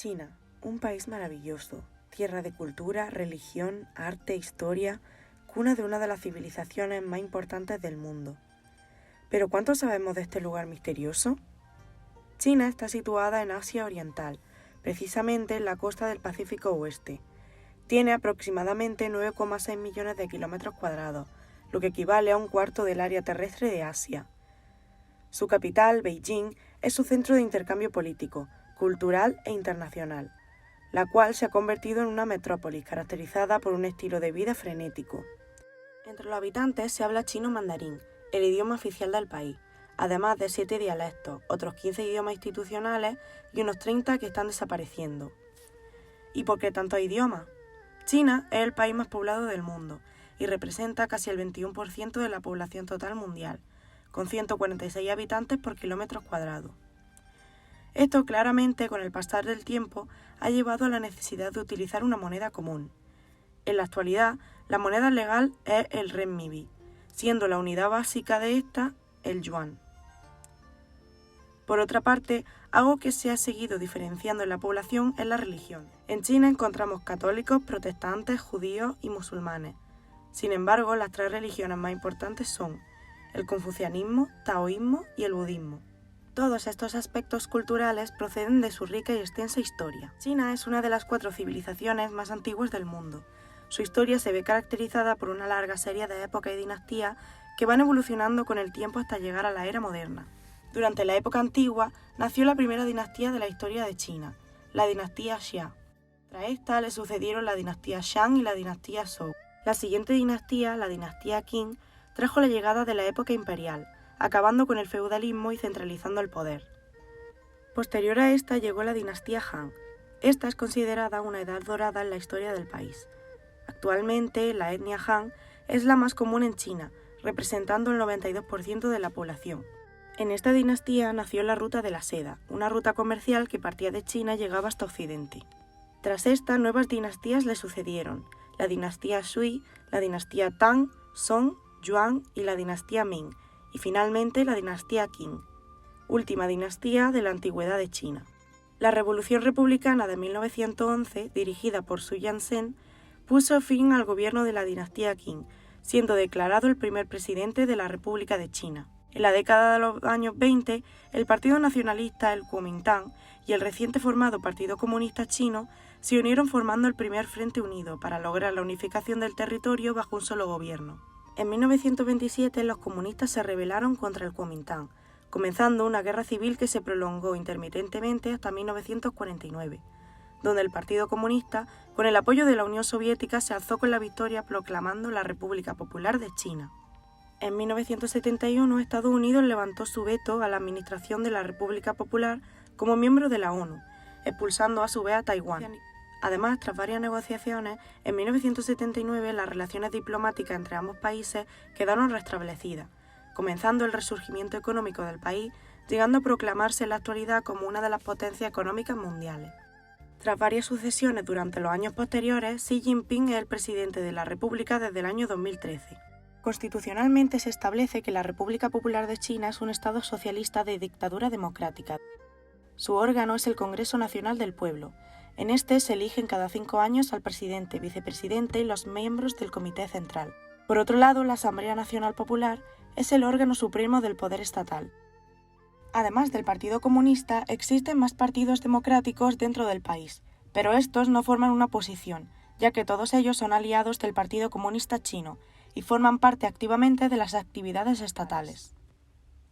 China, un país maravilloso, tierra de cultura, religión, arte, historia, cuna de una de las civilizaciones más importantes del mundo. ¿Pero cuánto sabemos de este lugar misterioso? China está situada en Asia Oriental, precisamente en la costa del Pacífico Oeste. Tiene aproximadamente 9,6 millones de kilómetros cuadrados, lo que equivale a un cuarto del área terrestre de Asia. Su capital, Beijing, es su centro de intercambio político, cultural e internacional, la cual se ha convertido en una metrópolis caracterizada por un estilo de vida frenético. Entre los habitantes se habla chino mandarín, el idioma oficial del país, además de 7 dialectos, otros 15 idiomas institucionales y unos 30 que están desapareciendo. ¿Y por qué tantos idiomas? China es el país más poblado del mundo y representa casi el 21% de la población total mundial, con 146 habitantes por kilómetros cuadrados. Esto claramente, con el pasar del tiempo, ha llevado a la necesidad de utilizar una moneda común. En la actualidad, la moneda legal es el renminbi, siendo la unidad básica de esta el yuan. Por otra parte, algo que se ha seguido diferenciando en la población es la religión. En China encontramos católicos, protestantes, judíos y musulmanes. Sin embargo, las 3 religiones más importantes son el confucianismo, taoísmo y el budismo. Todos estos aspectos culturales proceden de su rica y extensa historia. China es una de las 4 civilizaciones más antiguas del mundo. Su historia se ve caracterizada por una larga serie de épocas y dinastías que van evolucionando con el tiempo hasta llegar a la era moderna. Durante la época antigua nació la primera dinastía de la historia de China, la dinastía Xia. Tras esta le sucedieron la dinastía Shang y la dinastía Zhou. La siguiente dinastía, la dinastía Qing, trajo la llegada de la época imperial, acabando con el feudalismo y centralizando el poder. Posterior a esta llegó la dinastía Han. Esta es considerada una edad dorada en la historia del país. Actualmente, la etnia Han es la más común en China, representando el 92% de la población. En esta dinastía nació la Ruta de la Seda, una ruta comercial que partía de China y llegaba hasta Occidente. Tras esta, nuevas dinastías le sucedieron, la dinastía Sui, la dinastía Tang, Song, Yuan y la dinastía Ming, y finalmente la dinastía Qing, última dinastía de la antigüedad de China. La Revolución Republicana de 1911, dirigida por Sun Yat-sen, puso fin al gobierno de la dinastía Qing, siendo declarado el primer presidente de la República de China. En la década de los años 20, el Partido Nacionalista, el Kuomintang, y el reciente formado Partido Comunista Chino se unieron formando el primer Frente Unido para lograr la unificación del territorio bajo un solo gobierno. En 1927 los comunistas se rebelaron contra el Kuomintang, comenzando una guerra civil que se prolongó intermitentemente hasta 1949, donde el Partido Comunista, con el apoyo de la Unión Soviética, se alzó con la victoria proclamando la República Popular de China. En 1971, Estados Unidos levantó su veto a la administración de la República Popular como miembro de la ONU, expulsando a su vez a Taiwán. Además, tras varias negociaciones, en 1979 las relaciones diplomáticas entre ambos países quedaron restablecidas, comenzando el resurgimiento económico del país, llegando a proclamarse en la actualidad como una de las potencias económicas mundiales. Tras varias sucesiones durante los años posteriores, Xi Jinping es el presidente de la República desde el año 2013. Constitucionalmente se establece que la República Popular de China es un Estado socialista de dictadura democrática. Su órgano es el Congreso Nacional del Pueblo. En este se eligen cada 5 años al presidente, vicepresidente y los miembros del Comité Central. Por otro lado, la Asamblea Nacional Popular es el órgano supremo del poder estatal. Además del Partido Comunista, existen más partidos democráticos dentro del país, pero estos no forman una oposición, ya que todos ellos son aliados del Partido Comunista Chino y forman parte activamente de las actividades estatales.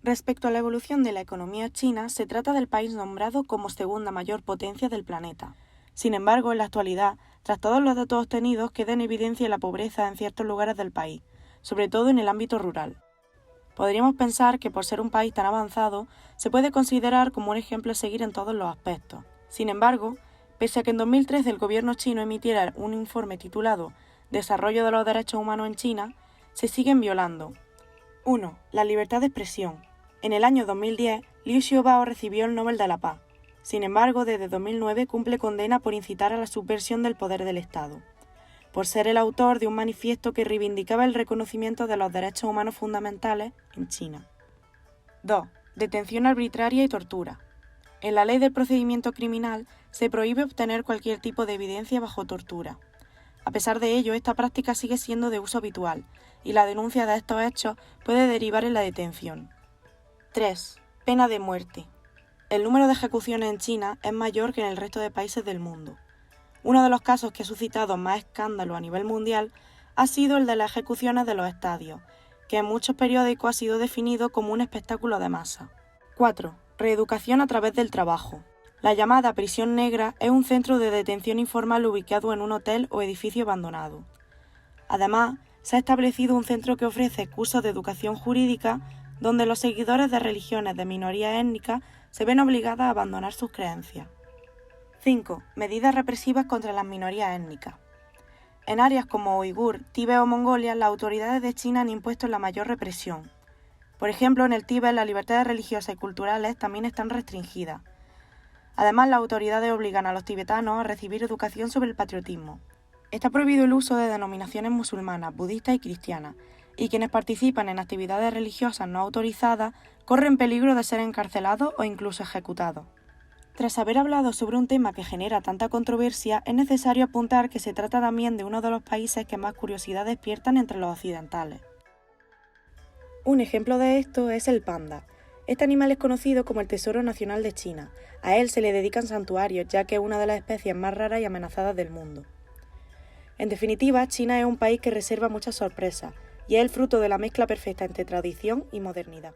Respecto a la evolución de la economía china, se trata del país nombrado como segunda mayor potencia del planeta. Sin embargo, en la actualidad, tras todos los datos obtenidos, queda en evidencia la pobreza en ciertos lugares del país, sobre todo en el ámbito rural. Podríamos pensar que por ser un país tan avanzado, se puede considerar como un ejemplo a seguir en todos los aspectos. Sin embargo, pese a que en 2013 el gobierno chino emitiera un informe titulado Desarrollo de los derechos humanos en China, se siguen violando. 1. La libertad de expresión. En el año 2010, Liu Xiaobo recibió el Nobel de la Paz. Sin embargo, desde 2009 cumple condena por incitar a la subversión del poder del Estado, por ser el autor de un manifiesto que reivindicaba el reconocimiento de los derechos humanos fundamentales en China. 2. Detención arbitraria y tortura. En la ley del procedimiento criminal se prohíbe obtener cualquier tipo de evidencia bajo tortura. A pesar de ello, esta práctica sigue siendo de uso habitual y la denuncia de estos hechos puede derivar en la detención. 3. Pena de muerte. El número de ejecuciones en China es mayor que en el resto de países del mundo. Uno de los casos que ha suscitado más escándalo a nivel mundial ha sido el de las ejecuciones de los estadios, que en muchos periódicos ha sido definido como un espectáculo de masa. 4. Reeducación a través del trabajo. La llamada prisión negra es un centro de detención informal ubicado en un hotel o edificio abandonado. Además, se ha establecido un centro que ofrece cursos de educación jurídica donde los seguidores de religiones de minorías étnicas se ven obligadas a abandonar sus creencias. 5. Medidas represivas contra las minorías étnicas. En áreas como Uigur, Tíbet o Mongolia, las autoridades de China han impuesto la mayor represión. Por ejemplo, en el Tíbet las libertades religiosas y culturales también están restringidas. Además, las autoridades obligan a los tibetanos a recibir educación sobre el patriotismo. Está prohibido el uso de denominaciones musulmanas, budistas y cristianas, y quienes participan en actividades religiosas no autorizadas corren peligro de ser encarcelados o incluso ejecutados. Tras haber hablado sobre un tema que genera tanta controversia, es necesario apuntar que se trata también de uno de los países que más curiosidad despiertan entre los occidentales. Un ejemplo de esto es el panda. Este animal es conocido como el tesoro nacional de China. A él se le dedican santuarios, ya que es una de las especies más raras y amenazadas del mundo. En definitiva, China es un país que reserva muchas sorpresas, y es el fruto de la mezcla perfecta entre tradición y modernidad.